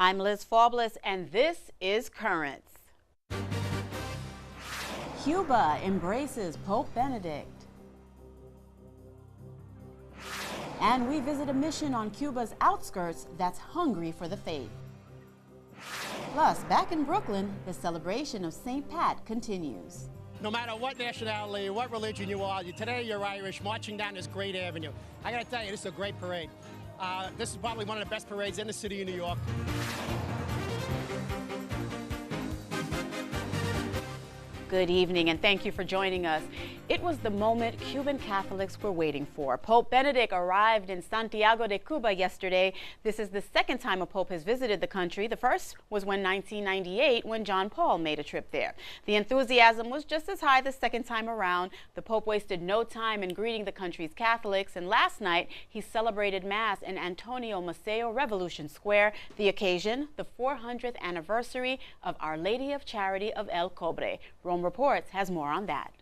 I'm Liz Faubles, and this is Currents. Cuba embraces Pope Benedict. And we visit a mission on Cuba's outskirts that's hungry for the faith. Plus, back in Brooklyn, the celebration of St. Pat continues. No matter what nationality, what religion you are, today you're Irish, marching down this great avenue. I gotta tell you, this is a great parade. This is probably one of the best parades in the city of New York. Good evening, and thank you for joining us. It was the moment Cuban Catholics were waiting for. Pope Benedict arrived in Santiago de Cuba yesterday. This is the second time a pope has visited the country. The first was when 1998, when John Paul made a trip there. The enthusiasm was just as high the second time around. The pope wasted no time in greeting the country's Catholics, and last night he celebrated Mass in Antonio Maceo Revolution Square. The occasion, the 400th anniversary of Our Lady of Charity of El Cobre. Rome Reports has more on that.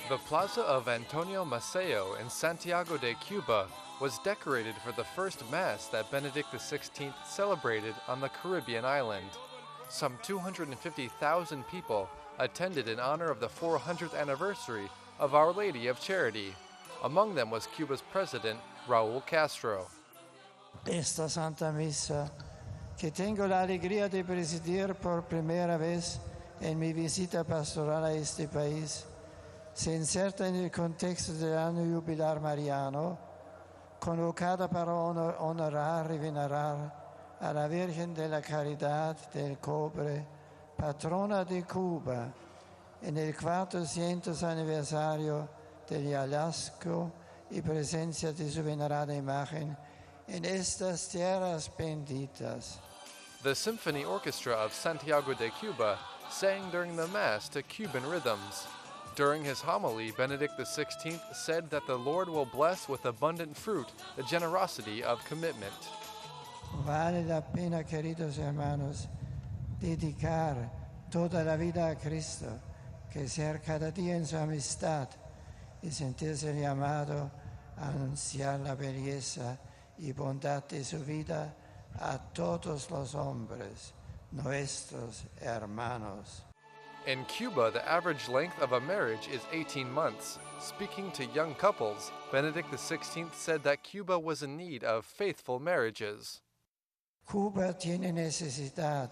The plaza of Antonio Maceo in Santiago de Cuba was decorated for the first Mass that Benedict XVI celebrated on the Caribbean island. Some 250,000 people attended in honor of the 400th anniversary of Our Lady of Charity. Among them was Cuba's president, Raúl Castro. Esta Santa Misa, que tengo la alegría de presidir por primera vez en mi visita pastoral a este país, se inserta en el contexto del año jubilar mariano, convocada para honorar y venerar a la Virgen de la Caridad del Cobre, patrona de Cuba, en el 400 aniversario del hallazgo y presencia de su venerada imagen en estas tierras benditas. The Symphony Orchestra of Santiago de Cuba sang during the Mass to Cuban rhythms. During his homily, Benedict XVI said that the Lord will bless with abundant fruit the generosity of commitment. Vale la pena, queridos hermanos, dedicar toda la vida a Cristo, crecer cada día en su amistad y sentirse llamado a anunciar la belleza y bondad de su vida a todos los hombres, nuestros hermanos. In Cuba, the average length of a marriage is 18 months. Speaking to young couples, Benedict XVI said that Cuba was in need of faithful marriages. Cuba tiene necesidad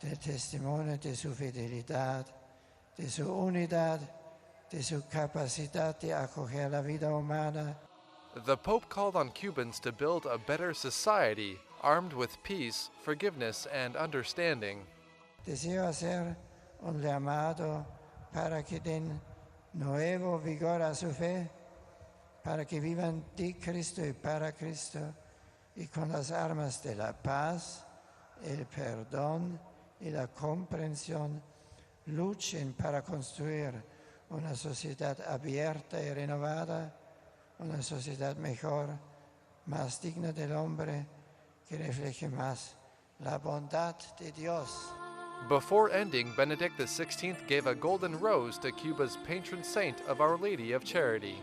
del testimonio de su fidelidad, de su unidad, de su capacidad de acoger la vida humana. The Pope called on Cubans to build a better society, armed with peace, forgiveness, and understanding. Deseo hacer un llamado para que den nuevo vigor a su fe, para que vivan de Cristo y para Cristo, y con las armas de la paz, el perdón y la comprensión, luchen para construir una sociedad abierta y renovada, una sociedad mejor, más digna del hombre, que refleje más la bondad de Dios. Before ending, Benedict XVI gave a golden rose to Cuba's patron saint of Our Lady of Charity.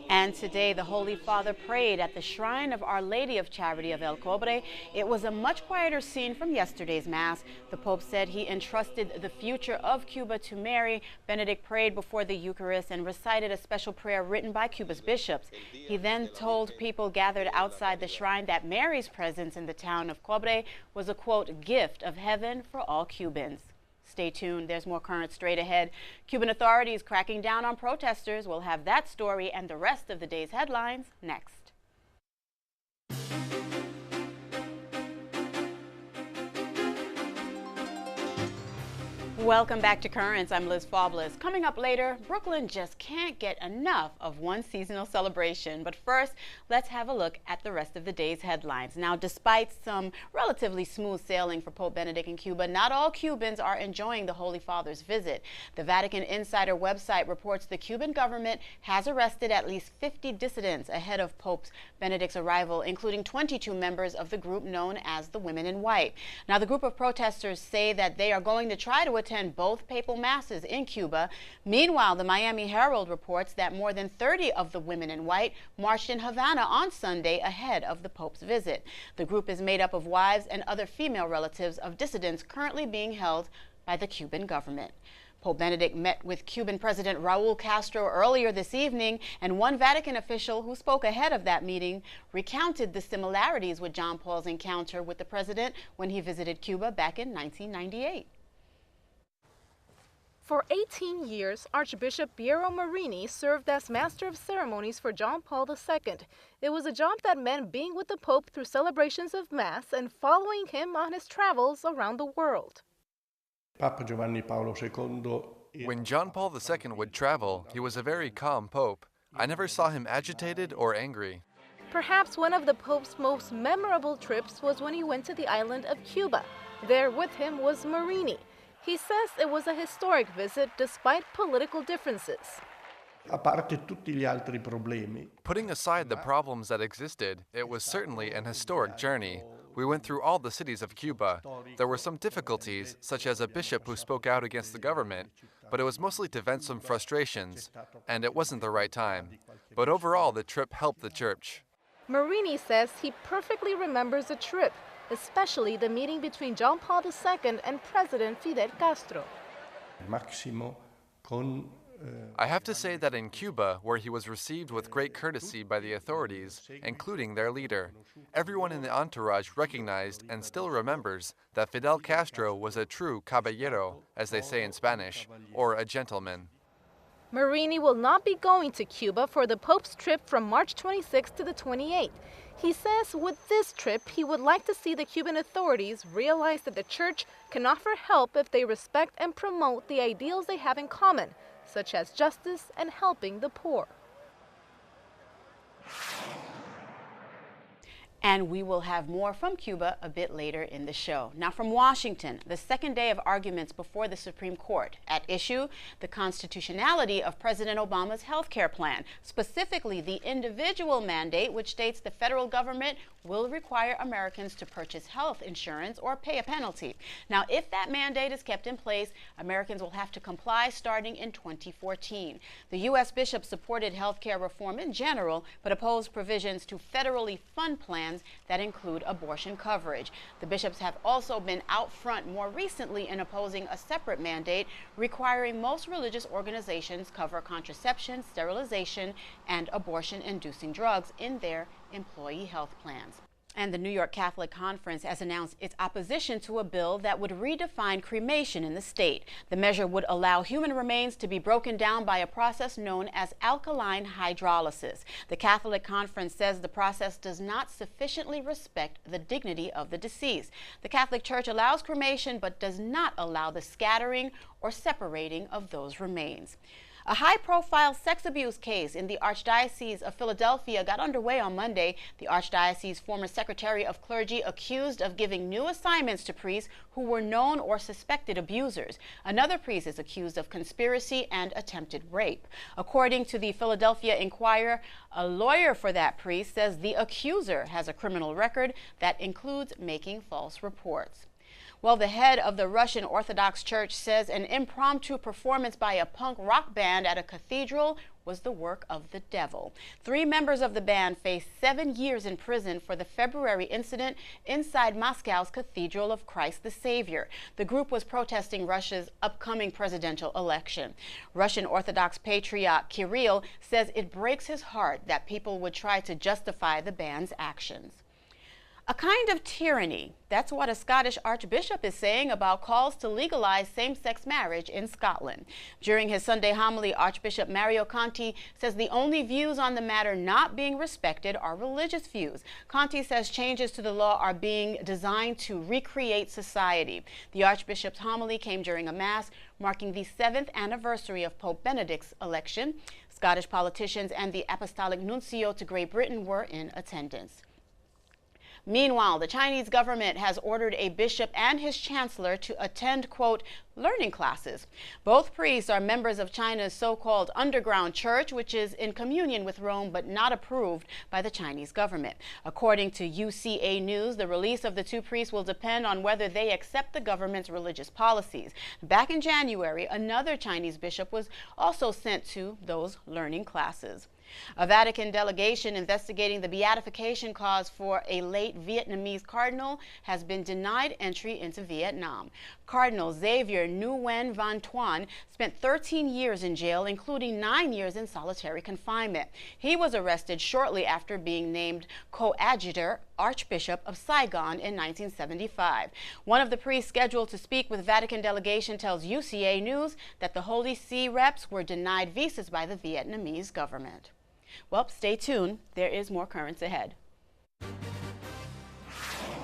And today, the Holy Father prayed at the shrine of Our Lady of Charity of El Cobre. It was a much quieter scene from yesterday's Mass. The Pope said he entrusted the future of Cuba to Mary. Benedict prayed before the Eucharist and recited a special prayer written by Cuba's bishops. He then told people gathered outside the shrine that Mary's presence in the town of Cobre was a, quote, gift of heaven for all Cubans. Stay tuned. There's more Current straight ahead. Cuban authorities cracking down on protesters. We'll have that story and the rest of the day's headlines next. Welcome back to Currents. I'm Liz Faubles. Coming up later, Brooklyn just can't get enough of one seasonal celebration. But first, let's have a look at the rest of the day's headlines. Now, despite some relatively smooth sailing for Pope Benedict in Cuba, not all Cubans are enjoying the Holy Father's visit. The Vatican Insider website reports the Cuban government has arrested at least 50 dissidents ahead of Pope Benedict's arrival, including 22 members of the group known as the Women in White. Now, the group of protesters say that they are going to try to attend attend both papal masses in Cuba. Meanwhile, the Miami Herald reports that more than 30 of the women in white marched in Havana on Sunday ahead of the Pope's visit. The group is made up of wives and other female relatives of dissidents currently being held by the Cuban government. Pope Benedict met with Cuban President Raul Castro earlier this evening, and one Vatican official who spoke ahead of that meeting recounted the similarities with John Paul's encounter with the president when he visited Cuba back in 1998. For 18 years, Archbishop Piero Marini served as Master of Ceremonies for John Paul II. It was a job that meant being with the Pope through celebrations of Mass and following him on his travels around the world. When John Paul II would travel, he was a very calm pope. I never saw him agitated or angry. Perhaps one of the Pope's most memorable trips was when he went to the island of Cuba. There with him was Marini. He says it was a historic visit despite political differences. Putting aside the problems that existed, it was certainly an historic journey. We went through all the cities of Cuba. There were some difficulties, such as a bishop who spoke out against the government, but it was mostly to vent some frustrations, and it wasn't the right time. But overall, the trip helped the church. Marini says he perfectly remembers the trip, especially the meeting between John Paul II and President Fidel Castro. I have to say that in Cuba, where he was received with great courtesy by the authorities, including their leader, everyone in the entourage recognized and still remembers that Fidel Castro was a true caballero, as they say in Spanish, or a gentleman. Marini will not be going to Cuba for the Pope's trip from March 26th to the 28th. He says with this trip, he would like to see the Cuban authorities realize that the Church can offer help if they respect and promote the ideals they have in common, such as justice and helping the poor. And we will have more from Cuba a bit later in the show. Now from Washington, the second day of arguments before the Supreme Court. At issue, the constitutionality of President Obama's health care plan, specifically the individual mandate, which states the federal government will require Americans to purchase health insurance or pay a penalty. Now, if that mandate is kept in place, Americans will have to comply starting in 2014. The U.S. bishops supported health care reform in general, but opposed provisions to federally fund plans that include abortion coverage. The bishops have also been out front more recently in opposing a separate mandate requiring most religious organizations cover contraception, sterilization, and abortion-inducing drugs in their employee health plans. And the New York Catholic Conference has announced its opposition to a bill that would redefine cremation in the state. The measure would allow human remains to be broken down by a process known as alkaline hydrolysis. The Catholic Conference says the process does not sufficiently respect the dignity of the deceased. The Catholic Church allows cremation but does not allow the scattering or separating of those remains. A high-profile sex abuse case in the Archdiocese of Philadelphia got underway on Monday. The Archdiocese's former Secretary of Clergy accused of giving new assignments to priests who were known or suspected abusers. Another priest is accused of conspiracy and attempted rape. According to the Philadelphia Inquirer, a lawyer for that priest says the accuser has a criminal record that includes making false reports. Well, the head of the Russian Orthodox Church says an impromptu performance by a punk rock band at a cathedral was the work of the devil. 3 members of the band faced 7 years in prison for the February incident inside Moscow's Cathedral of Christ the Savior. The group was protesting Russia's upcoming presidential election. Russian Orthodox Patriarch Kirill says it breaks his heart that people would try to justify the band's actions. A kind of tyranny. That's what a Scottish archbishop is saying about calls to legalize same-sex marriage in Scotland. During his Sunday homily, Archbishop Mario Conti says the only views on the matter not being respected are religious views. Conti says changes to the law are being designed to recreate society. The Archbishop's homily came during a mass marking the 7th anniversary of Pope Benedict's election. Scottish politicians and the Apostolic Nuncio to Great Britain were in attendance. Meanwhile, the Chinese government has ordered a bishop and his chancellor to attend, quote, learning classes. Both priests are members of China's so-called underground church, which is in communion with Rome but not approved by the Chinese government. According to UCA News, the release of the two priests will depend on whether they accept the government's religious policies. Back in January, another Chinese bishop was also sent to those learning classes. A Vatican delegation investigating the beatification cause for a late Vietnamese cardinal has been denied entry into Vietnam. Cardinal Xavier Nguyen Van Thuan spent 13 years in jail, including 9 years in solitary confinement. He was arrested shortly after being named coadjutor Archbishop of Saigon in 1975. One of the priests scheduled to speak with Vatican delegation tells UCA News that the Holy See reps were denied visas by the Vietnamese government. Well, stay tuned. There is more currents ahead.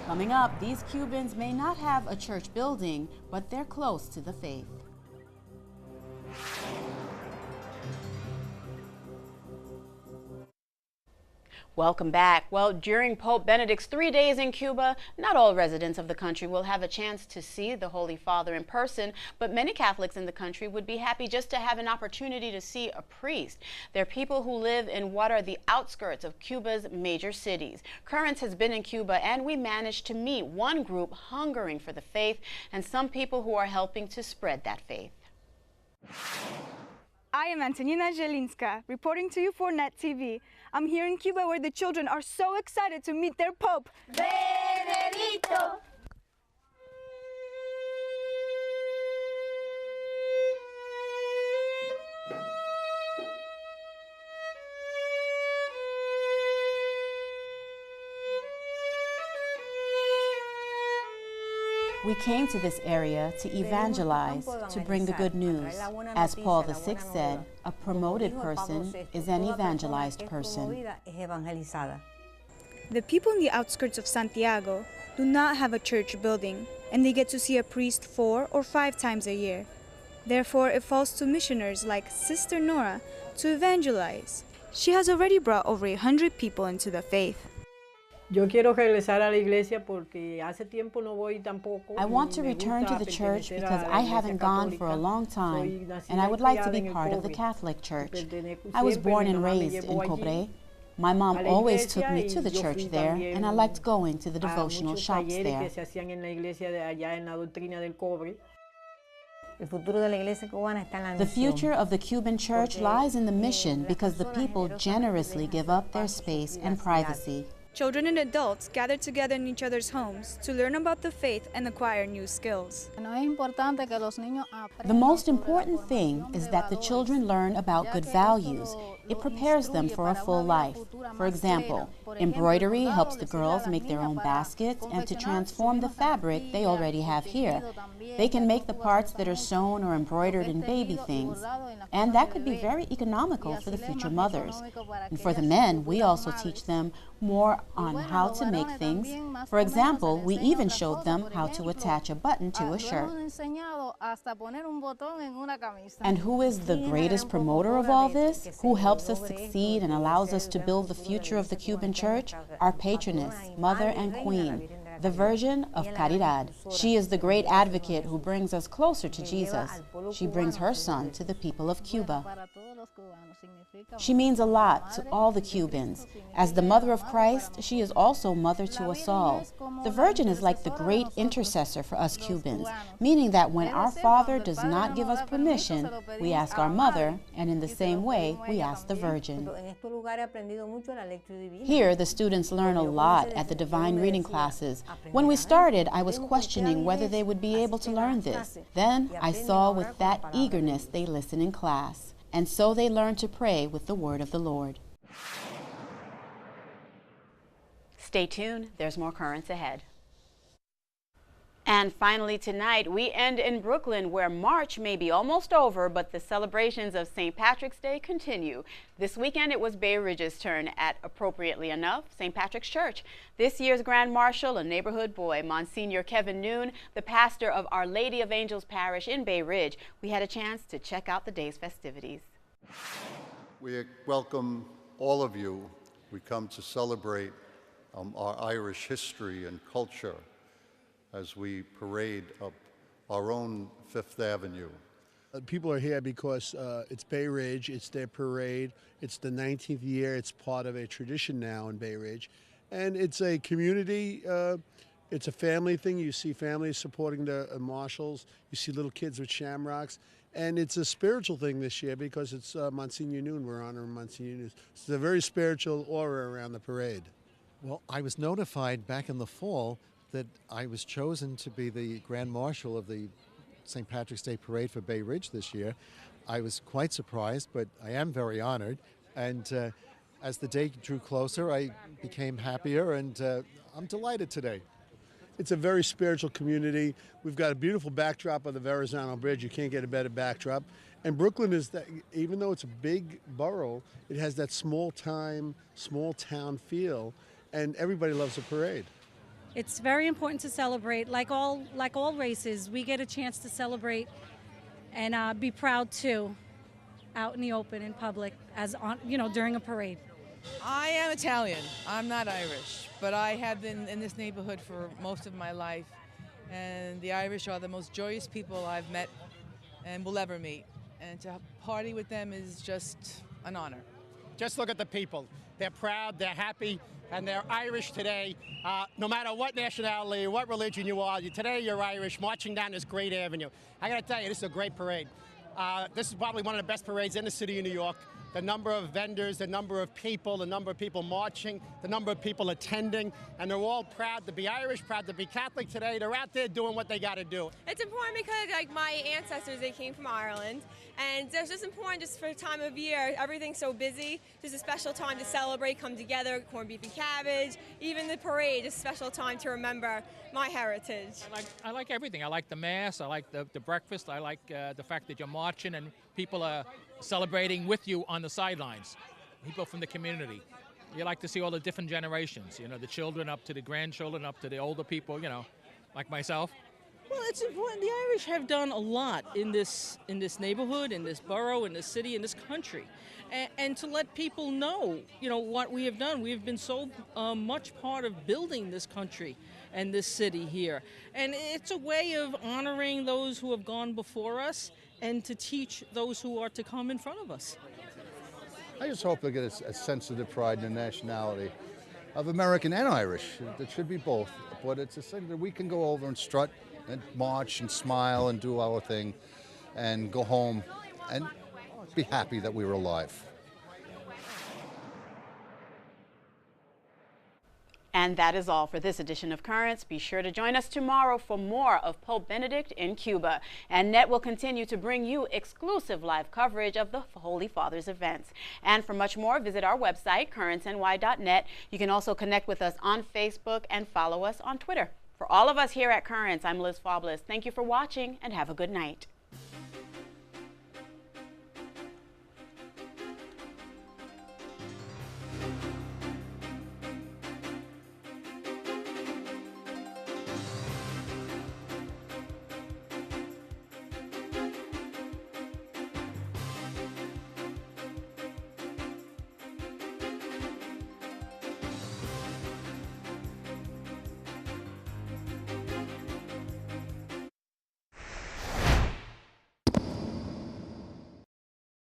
Coming up, these Cubans may not have a church building, but they're close to the faith. Welcome back. Well, during Pope Benedict's 3 days in Cuba, not all residents of the country will have a chance to see the Holy Father in person, but many Catholics in the country would be happy just to have an opportunity to see a priest. They're people who live in what are the outskirts of Cuba's major cities. Currents has been in Cuba, and we managed to meet one group hungering for the faith and some people who are helping to spread that faith. I am Antonina Jelinska, reporting to you for Net TV. I'm here in Cuba where the children are so excited to meet their Pope, Benedicto. We came to this area to evangelize, to bring the good news. As Paul VI said, a promoted person is an evangelized person. The people in the outskirts of Santiago do not have a church building, and they get to see a priest 4 or 5 times a year. Therefore, it falls to missioners like Sister Nora to evangelize. She has already brought over 100 people into the faith. Yo quiero regresar a la iglesia porque hace tiempo no voy tampoco. I want to return to the church because I haven't gone for a long time, and I would like to be part of the Catholic Church. I was born and raised in Cobre. My mom always took me to the church there, and I liked going to the devotional shops there. The future of the Cuban church lies in the mission because the people generously give up their space and privacy. Children and adults gather together in each other's homes to learn about the faith and acquire new skills. The most important thing is that the children learn about good values. It prepares them for a full life. For example, embroidery helps the girls make their own baskets and to transform the fabric they already have here. They can make the parts that are sewn or embroidered in baby things, and that could be very economical for the future mothers. And for the men, we also teach them more on how to make things. For example, we even showed them how to attach a button to a shirt. And who is the greatest promoter of all this? Who helps us succeed and allows us to build the future of the Cuban church? Our patroness, Mother and Queen, the Virgin of Caridad. She is the great advocate who brings us closer to Jesus. She brings her son to the people of Cuba. She means a lot to all the Cubans. As the mother of Christ, she is also mother to us all. The Virgin is like the great intercessor for us Cubans, meaning that when our Father does not give us permission, we ask our mother, and in the same way, we ask the Virgin. Here, the students learn a lot at the divine reading classes. When we started, I was questioning whether they would be able to learn this. Then I saw with that eagerness they listen in class. And so they learn to pray with the word of the Lord. Stay tuned, there's more currents ahead. And finally tonight, we end in Brooklyn, where March may be almost over, but the celebrations of St. Patrick's Day continue. This weekend, it was Bay Ridge's turn at, appropriately enough, St. Patrick's Church. This year's Grand Marshal, a neighborhood boy, Monsignor Kevin Noon, the pastor of Our Lady of Angels Parish in Bay Ridge. We had a chance to check out the day's festivities. We welcome all of you. We come to celebrate our Irish history and culture as we parade up our own Fifth Avenue. People are here because it's Bay Ridge, it's their parade, it's the 19th year, it's part of a tradition now in Bay Ridge, and it's a community, it's a family thing. You see families supporting the marshals, you see little kids with shamrocks, and it's a spiritual thing this year because it's Monsignor Noon, we're honoring Monsignor Noon. It's a very spiritual aura around the parade. Well, I was notified back in the fall that I was chosen to be the Grand Marshal of the St. Patrick's Day Parade for Bay Ridge this year. I was quite surprised, but I am very honored. And as the day drew closer, I became happier, and I'm delighted today. It's a very spiritual community. We've got a beautiful backdrop of the Verrazano Bridge. You can't get a better backdrop. And Brooklyn is that, even though it's a big borough, it has that small town feel, and everybody loves the parade. It's very important to celebrate. Like all races, we get a chance to celebrate and be proud too, out in the open, in public, during a parade. I am Italian. I'm not Irish, but I have been in this neighborhood for most of my life, and the Irish are the most joyous people I've met and will ever meet. And to party with them is just an honor. Just look at the people. They're proud, they're happy, and they're Irish today. No matter what nationality, what religion you are, today you're Irish, marching down this great avenue. I gotta tell you, this is a great parade. This is probably one of the best parades in the city of New York. The number of vendors, the number of people marching, the number of people attending, and they're all proud to be Irish, proud to be Catholic today. They're out there doing what they got to do. It's important because, like, my ancestors, they came from Ireland, and it's just important just for the time of year. Everything's so busy. Just a special time to celebrate, come together, corned beef and cabbage, even the parade, just a special time to remember my heritage. I like everything. I like the mass. I like the breakfast. I like the fact that you're marching and people are celebrating with you on the sidelines, people from the community. You like to see all the different generations, the children up to the grandchildren, up to the older people, like myself. Well, it's important. The Irish have done a lot in this neighborhood, in this borough, in this city, in this country. And to let people know, what we have done. We have been so much part of building this country and this city here. And it's a way of honoring those who have gone before us and to teach those who are to come in front of us. I just hope they get a sense of the pride and the nationality of American and Irish. It should be both, but it's a thing that we can go over and strut and march and smile and do our thing and go home and be happy that we were alive. And that is all for this edition of Currents. Be sure to join us tomorrow for more of Pope Benedict in Cuba. And NET will continue to bring you exclusive live coverage of the Holy Father's events. And for much more, visit our website, currentsny.net. You can also connect with us on Facebook and follow us on Twitter. For all of us here at Currents, I'm Liz Faublas. Thank you for watching and have a good night.